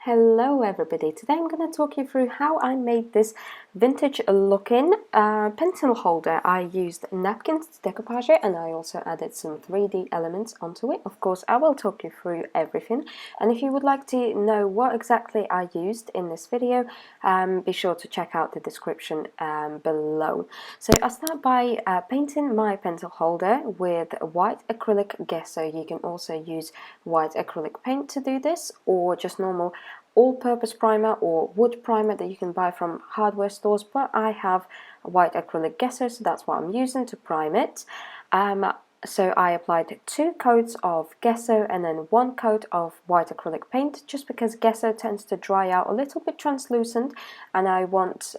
Hello everybody, today I'm going to talk you through how I made this vintage looking pencil holder. I used Napkin Decoupage and I also added some 3D elements onto it. Of course I will talk you through everything, and if you would like to know what exactly I used in this video, be sure to check out the description below. So I'll start by painting my pencil holder with white acrylic gesso. You can also use white acrylic paint to do this, or just normal all-purpose primer or wood primer that you can buy from hardware stores, but I have white acrylic gesso, so that's what I'm using to prime it. So I applied 2 coats of gesso and then 1 coat of white acrylic paint, just because gesso tends to dry out a little bit translucent and I want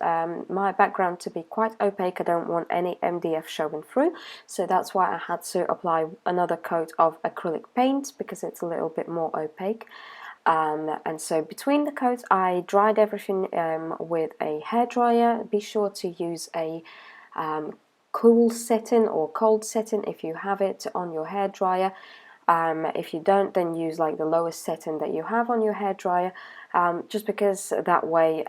my background to be quite opaque. I don't want any MDF showing through, so that's why I had to apply another coat of acrylic paint, because it's a little bit more opaque. And so between the coats I dried everything with a hairdryer. Be sure to use a cool setting or cold setting if you have it on your hairdryer. If you don't, then use like the lowest setting that you have on your hairdryer, just because that way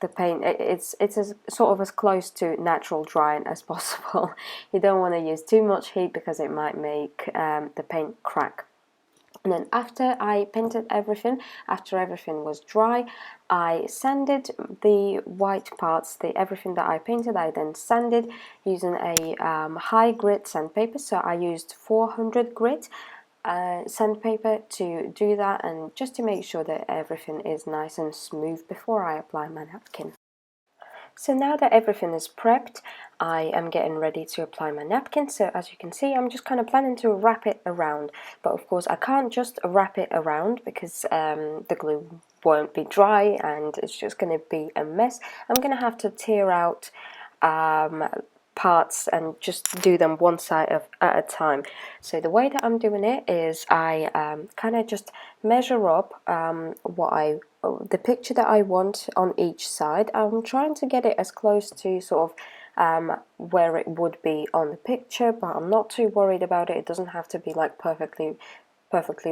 the paint, it's as sort of as close to natural drying as possible. You don't want to use too much heat because it might make the paint crack. And then after I painted everything, after everything was dry, I sanded the white parts, everything that I painted, I then sanded using a high grit sandpaper. So I used 400 grit sandpaper to do that, and just to make sure that everything is nice and smooth before I apply my napkin. So now that everything is prepped, I am getting ready to apply my napkin. So as you can see, I'm just kind of planning to wrap it around, but of course I can't just wrap it around because the glue won't be dry and it's just going to be a mess. I'm going to have to tear out parts and just do them one side at a time. So the way that I'm doing it is I kind of just measure up the picture that I want on each side. I'm trying to get it as close to sort of where it would be on the picture, but I'm not too worried about it. It doesn't have to be like perfectly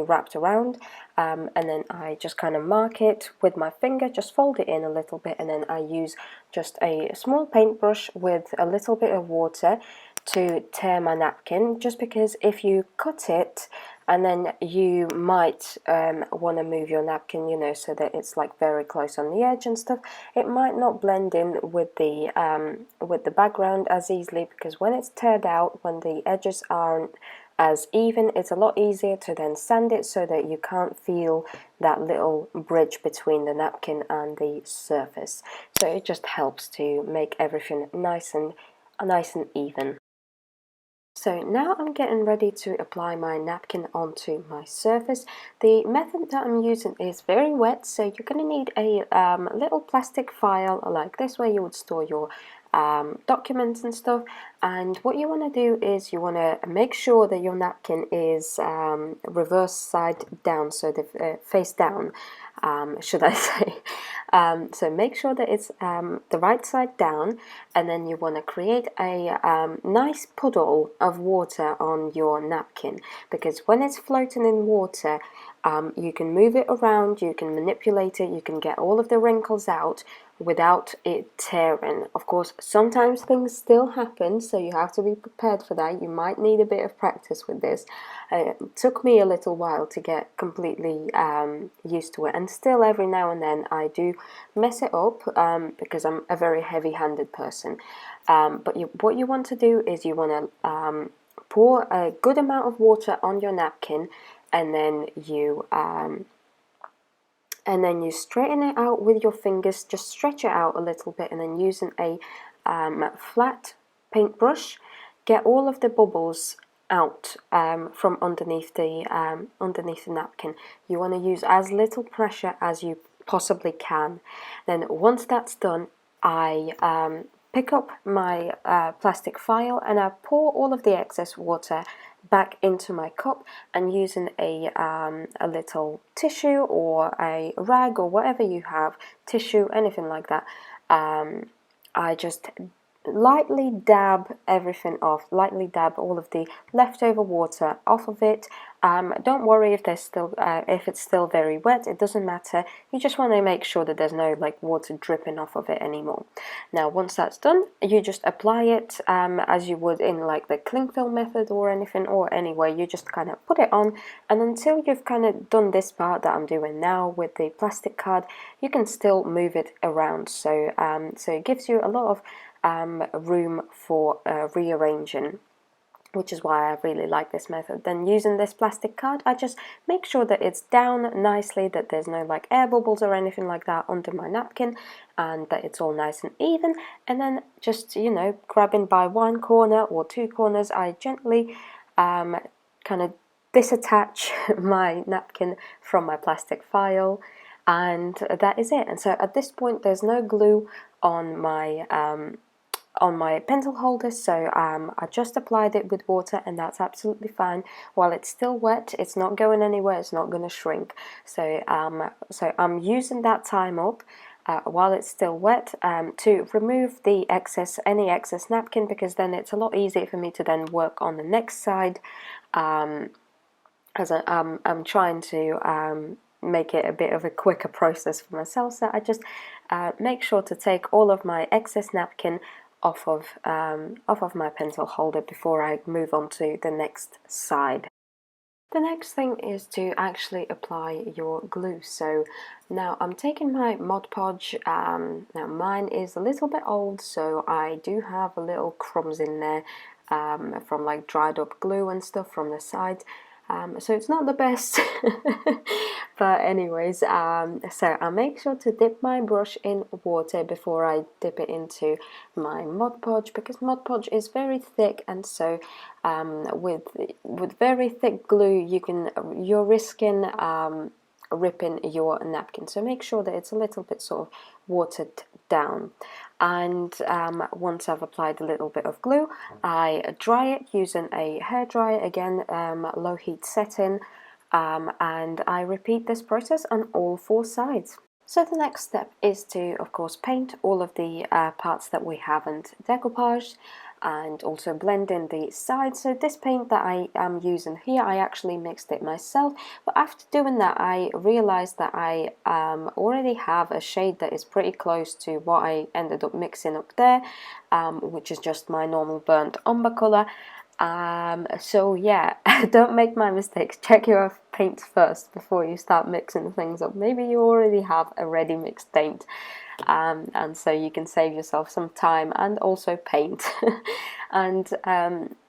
wrapped around, and then I just kind of mark it with my finger, just fold it in a little bit, and then I use just a small paintbrush with a little bit of water to tear my napkin, just because if you cut it and then you might want to move your napkin, you know, so that it's like very close on the edge and stuff, it might not blend in with the background as easily, because when it's teared out, when the edges aren't as even, it's a lot easier to then sand it so that you can't feel that little bridge between the napkin and the surface. So it just helps to make everything nice and even. So now I'm getting ready to apply my napkin onto my surface. The method that I'm using is very wet, so you're going to need a little plastic file like this, where you would store your documents and stuff. And what you want to do is you want to make sure that your napkin is reverse side down, so the face down, should I say. So make sure that it's the right side down, and then you want to create a nice puddle of water on your napkin, because when it's floating in water, you can move it around, you can manipulate it, you can get all of the wrinkles out without it tearing. Of course, sometimes things still happen, so you have to be prepared for that. You might need a bit of practice with this. It took me a little while to get completely used to it, and still every now and then I do mess it up because I'm a very heavy-handed person. But what you want to do is you want to pour a good amount of water on your napkin, and then you straighten it out with your fingers. Just stretch it out a little bit, and then using a flat paintbrush, get all of the bubbles out from underneath the napkin. You want to use as little pressure as you possibly can. Then once that's done, I pick up my plastic file and I pour all of the excess water back into my cup, and using a little tissue or a rag or whatever you have, tissue, anything like that, I just lightly dab everything off, lightly dab all of the leftover water off of it. Don't worry if there's still if it's still very wet, it doesn't matter. You just want to make sure that there's no like water dripping off of it anymore. Now once that's done, you just apply it as you would in like the cling film method or anything, or anyway, you just kind of put it on, and until you've kind of done this part that I'm doing now with the plastic card, you can still move it around. So so it gives you a lot of room for rearranging, which is why I really like this method. Then using this plastic card, I just make sure that it's down nicely, that there's no like air bubbles or anything like that under my napkin, and that it's all nice and even. And then just, you know, grabbing by one corner or two corners, I gently kind of disattach my napkin from my plastic file, and that is it. And so at this point there's no glue on my pencil holder, so I just applied it with water, and that's absolutely fine. While it's still wet, it's not going anywhere, it's not going to shrink. So so I'm using that time up while it's still wet to remove the any excess napkin, because then it's a lot easier for me to then work on the next side, as I'm trying to make it a bit of a quicker process for myself. So I just make sure to take all of my excess napkin off of my pencil holder before I move on to the next side. The next thing is to actually apply your glue. So now I'm taking my Mod Podge. Now mine is a little bit old, so I do have a little crumbs in there from like dried up glue and stuff from the side. So it's not the best, but anyways, so I make sure to dip my brush in water before I dip it into my Mod Podge, because Mod Podge is very thick, and so with very thick glue you're risking ripping your napkin. So make sure that it's a little bit sort of watered down. And once I've applied a little bit of glue, I dry it using a hairdryer, again low heat setting, and I repeat this process on all four sides. So the next step is to, of course, paint all of the parts that we haven't decoupaged, and also blend in the sides. So this paint that I am using here, I actually mixed it myself, but after doing that I realized that I already have a shade that is pretty close to what I ended up mixing up there, which is just my normal burnt umber color. So yeah, don't make my mistakes. Check your paints first before you start mixing things up. Maybe you already have a ready mixed paint, and so you can save yourself some time and also paint. And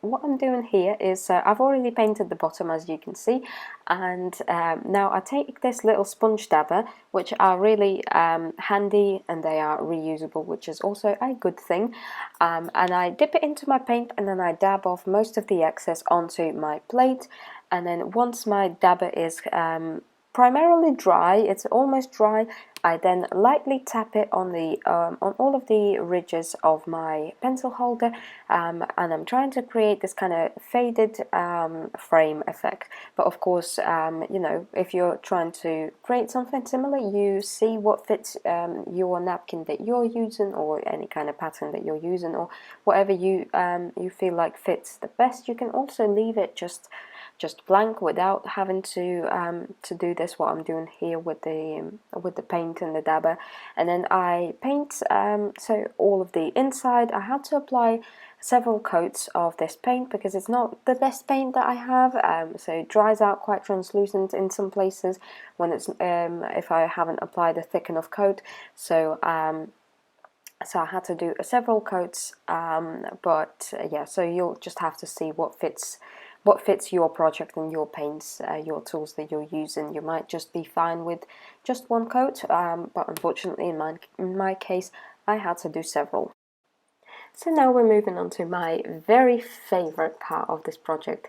what I'm doing here is I've already painted the bottom, as you can see, and now I take this little sponge dabber, which are really handy, and they are reusable, which is also a good thing, and I dip it into my paint, and then I dab off most of the excess onto my plate. And then once my dabber is primarily dry, it's almost dry, I then lightly tap it on the on all of the ridges of my pencil holder, and I'm trying to create this kind of faded frame effect. But of course, you know, if you're trying to create something similar, you see what fits your napkin that you're using, or any kind of pattern that you're using, or whatever you you feel like fits the best. You can also leave it just blank without having to do this, what I'm doing here with the paint and the dabber. And then I paint so all of the inside. I had to apply several coats of this paint because it's not the best paint that I have, so it dries out quite translucent in some places when it's if I haven't applied a thick enough coat. So so I had to do several coats, but yeah, so you'll just have to see what fits your project and your paints, your tools that you're using. You might just be fine with just one coat, but unfortunately in my case I had to do several. So now we're moving on to my very favorite part of this project,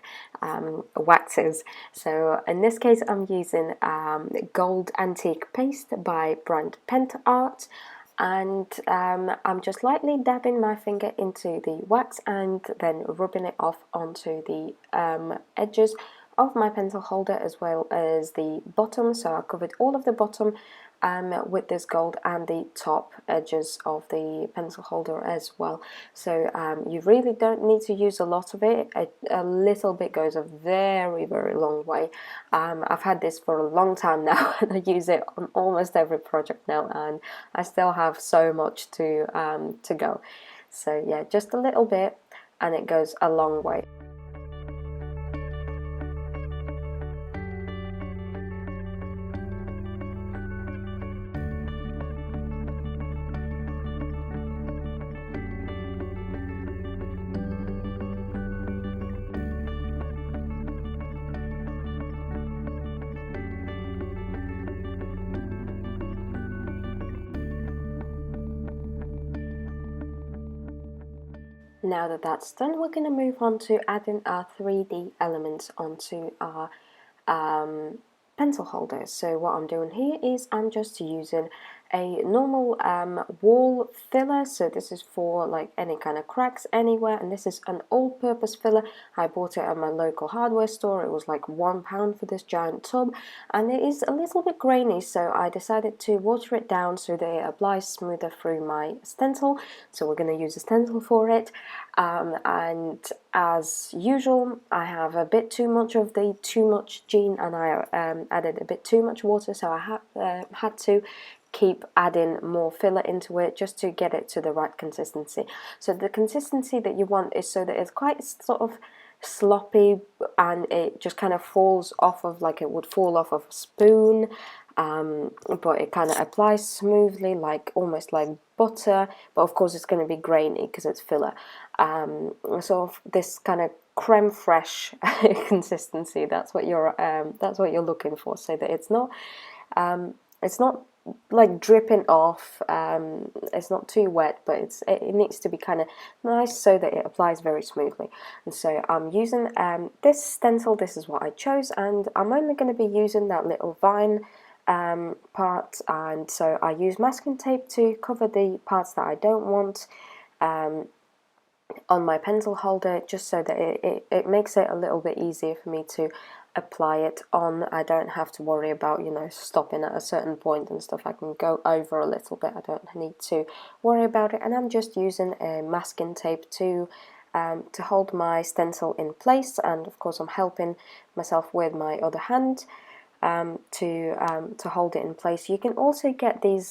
waxes. So in this case I'm using Gold Antique Paste by brand Pent Art, and I'm just lightly dabbing my finger into the wax and then rubbing it off onto the edges of my pencil holder as well as the bottom. So I covered all of the bottom with this gold and the top edges of the pencil holder as well. So you really don't need to use a lot of it. A little bit goes a very long way. I've had this for a long time now and I use it on almost every project now, and I still have so much to go. So yeah, just a little bit and it goes a long way. Now that that's done, we're going to move on to adding our 3D elements onto our pencil holders. So what I'm doing here is I'm just using a normal wall filler. So this is for like any kind of cracks anywhere, and this is an all-purpose filler. I bought it at my local hardware store. It was like £1 for this giant tub, and it is a little bit grainy, so I decided to water it down so that it applies smoother through my stencil. So we're going to use a stencil for it, and as usual I have a bit too much of the Too Much gene, and I added a bit too much water, so I had to keep adding more filler into it just to get it to the right consistency. So the consistency that you want is so that it's quite sort of sloppy and it just kind of falls off of, like it would fall off of a spoon, but it kind of applies smoothly, like almost like butter, but of course it's going to be grainy because it's filler. So this kind of creme fraiche consistency, that's what you're looking for, so that it's not like dripping off, it's not too wet, but it needs to be kind of nice so that it applies very smoothly. And so I'm using this stencil. This is what I chose, and I'm only going to be using that little vine part, and so I use masking tape to cover the parts that I don't want on my pencil holder, just so that it makes it a little bit easier for me to apply it on. I don't have to worry about, you know, stopping at a certain point and stuff. I can go over a little bit. I don't need to worry about it, and I'm just using a masking tape to hold my stencil in place, and of course I'm helping myself with my other hand to hold it in place. You can also get these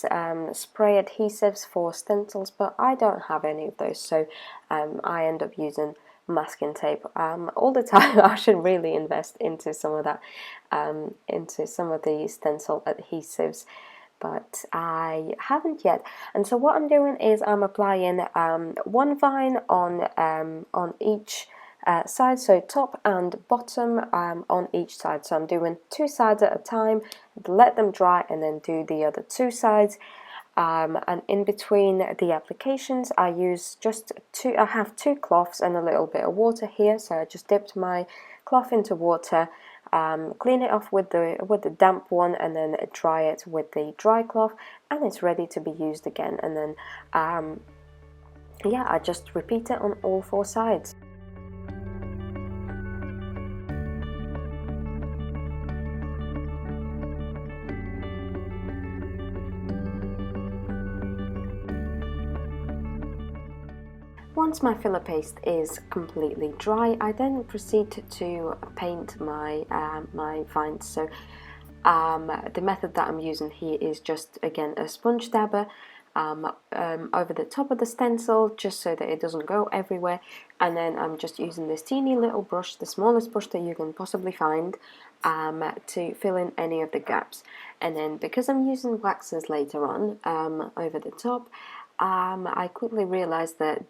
spray adhesives for stencils, but I don't have any of those, so I end up using masking tape all the time. I should really invest into some of that, into some of the stencil adhesives, but I haven't yet. And so what I'm doing is I'm applying one vine on each side, so top and bottom on each side. So I'm doing 2 sides at a time, let them dry, and then do the other 2 sides. And in between the applications I use I have 2 cloths and a little bit of water here, so I just dipped my cloth into water, clean it off with the damp one, and then dry it with the dry cloth, and it's ready to be used again. And then yeah, I just repeat it on all 4 sides. Once my filler paste is completely dry, I then proceed to paint my my vines. So the method that I'm using here is just, again, a sponge dabber over the top of the stencil, just so that it doesn't go everywhere, and then I'm just using this teeny little brush, the smallest brush that you can possibly find, to fill in any of the gaps. And then, because I'm using waxes later on over the top, I quickly realized that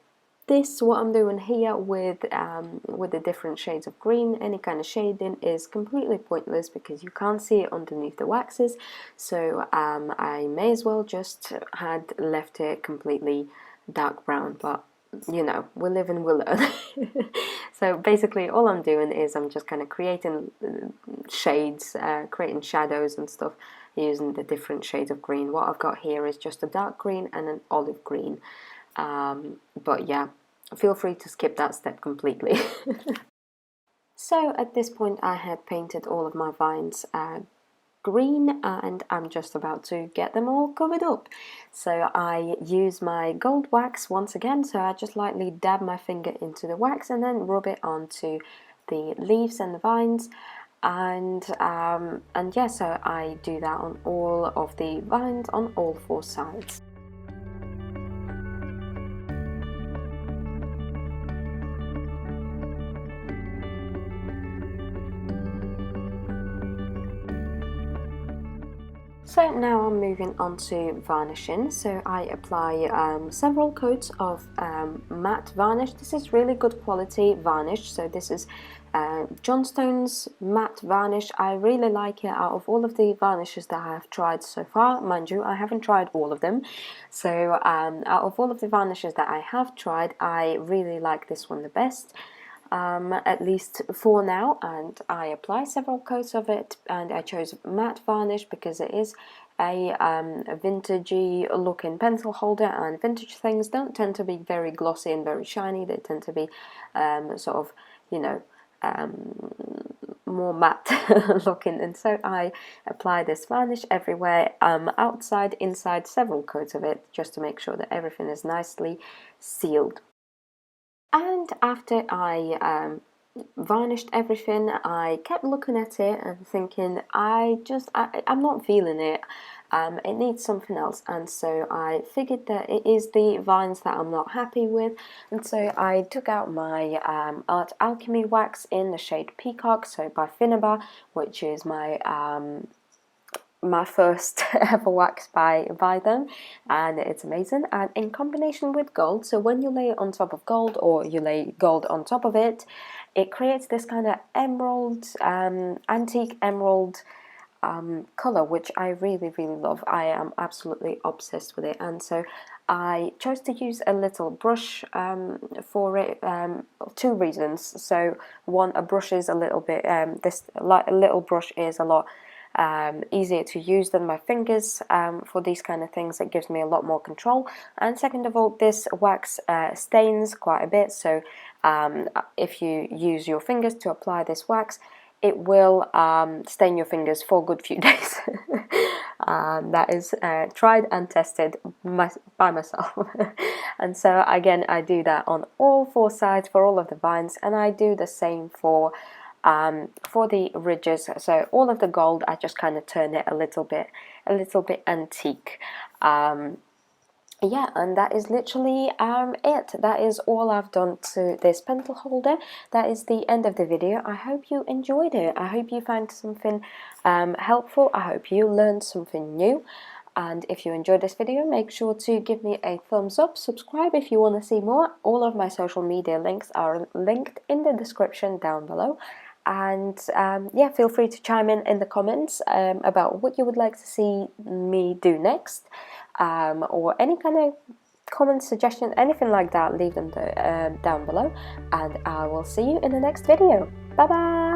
what I'm doing here with the different shades of green, any kind of shading, is completely pointless because you can't see it underneath the waxes. So I may as well just had left it completely dark brown, but you know, we live and we learn. So basically all I'm doing is I'm just kind of creating shades, creating shadows and stuff using the different shades of green. What I've got here is just a dark green and an olive green. But yeah, feel free to skip that step completely. So at this point I had painted all of my vines green, and I'm just about to get them all covered up. So I use my gold wax once again, so I just lightly dab my finger into the wax and then rub it onto the leaves and the vines. And yeah, so I do that on all of the vines on all four sides. So now I'm moving on to varnishing. So I apply several coats of matte varnish. This is really good quality varnish. So this is Johnstone's matte varnish. I really like it out of all of the varnishes that I have tried so far. Mind you, I haven't tried all of them. So out of all of the varnishes that I have tried, I really like this one the best. At least for now, and I apply several coats of it, and I chose matte varnish because it is a vintagey looking pencil holder, and vintage things don't tend to be very glossy and very shiny. They tend to be sort of, you know, more matte looking, and so I apply this varnish everywhere, outside, inside, several coats of it, just to make sure that everything is nicely sealed. And after I varnished everything, I kept looking at it and thinking, I'm not feeling it. It needs something else. And so I figured that it is the vines that I'm not happy with. And so I took out my Art Alchemy wax in the shade Peacock, so by Finnabar, which is my first ever wax by them, and it's amazing. And in combination with gold, so when you lay it on top of gold, or you lay gold on top of it, it creates this kind of emerald, antique emerald color, which I really love. I am absolutely obsessed with it, and so I chose to use a little brush for it. Two reasons. So one, a brush is a little bit this little brush is a lot easier to use than my fingers for these kind of things. It gives me a lot more control. And second of all, this wax stains quite a bit, so if you use your fingers to apply this wax, it will stain your fingers for a good few days. That is tried and tested by myself. And so again, I do that on all four sides for all of the vines, and I do the same for the ridges. So all of the gold, I just kind of turn it a little bit antique. Yeah, and that is literally it. That is all I've done to this pencil holder. That is the end of the video. I hope you enjoyed it. I hope you found something helpful. I hope you learned something new. And if you enjoyed this video, make sure to give me a thumbs up. Subscribe if you want to see more. All of my social media links are linked in the description down below. And yeah, feel free to chime in the comments about what you would like to see me do next, or any kind of comment, suggestion, anything like that. Leave them down below, and I will see you in the next video. Bye bye.